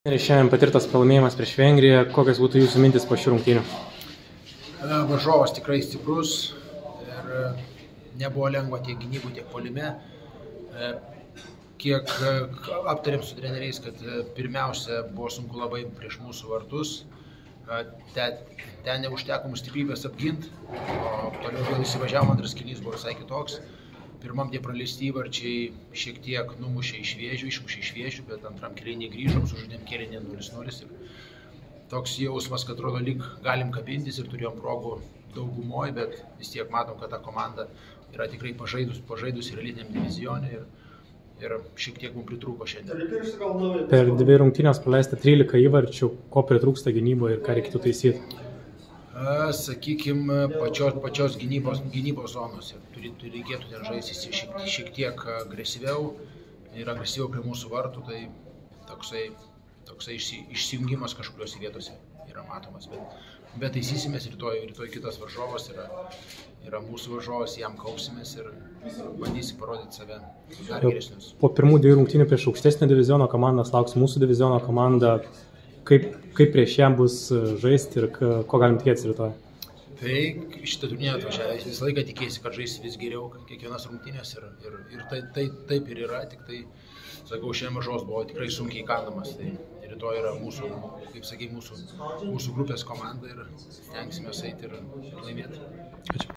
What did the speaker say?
Šiandien patirtas pralaimėjimas prieš Vengriją, kokios būtų jūsų mintis po šių rungtynių? Varžovas tikrai stiprus ir nebuvo lengva tiek gynybų, tiek puolime. Kiek aptarėm su treneriais, kad pirmiausia buvo sunku labai prieš mūsų vartus. Ten neužteko mums stiprybės apginti, o toliau vėl įsivažiavom, antras kėlinys buvo visai kitoks. Pirmam tie praleisti įvarčiai šiek tiek numušė išmušė iš vėžių, bet antram kėlinį grįžom, sužaidėm kėlinį 0-0 ir toks jausmas, kad atrodo lyg galim kabintis ir turėjom progų daugumoje, bet vis tiek matom, kad ta komanda yra tikrai pažaidus ir elitiniam divizione ir šiek tiek mums pritrūko šiandien. Per 2 rungtynės praleista 13 įvarčių, ko pritrūksta gynyboje ir ką reikėtų taisyti? Sakykime, pačios gynybos zonos. Reikėtų ten žaisti šiek tiek agresyviau ir agresyviau prie mūsų vartų, tai toksai išsijungimas kažkuriuose vietose yra matomas. Bet taisysimės, rytoj kitas varžovas yra mūsų varžovas, jam kausimės ir bandysim parodyti save dar geresnius. Po pirmų 2 rungtynių prieš aukštesnio diviziono komandą lauks mūsų diviziono komanda. Kaip prieš ją bus žaisti ir ko galim tikėtis rytoj? Tai šitą turnyrą atvažiavęs visą laiką tikėsi, kad žaisi vis geriau kiekvienas rungtynės ir taip ir yra, tik tai, sakau, šiandien varžovas buvo tikrai sunkiai įkandamas. Tai rytoj yra mūsų, kaip sakai, mūsų grupės komanda ir stengsime eiti ir laimėti. Ačiū.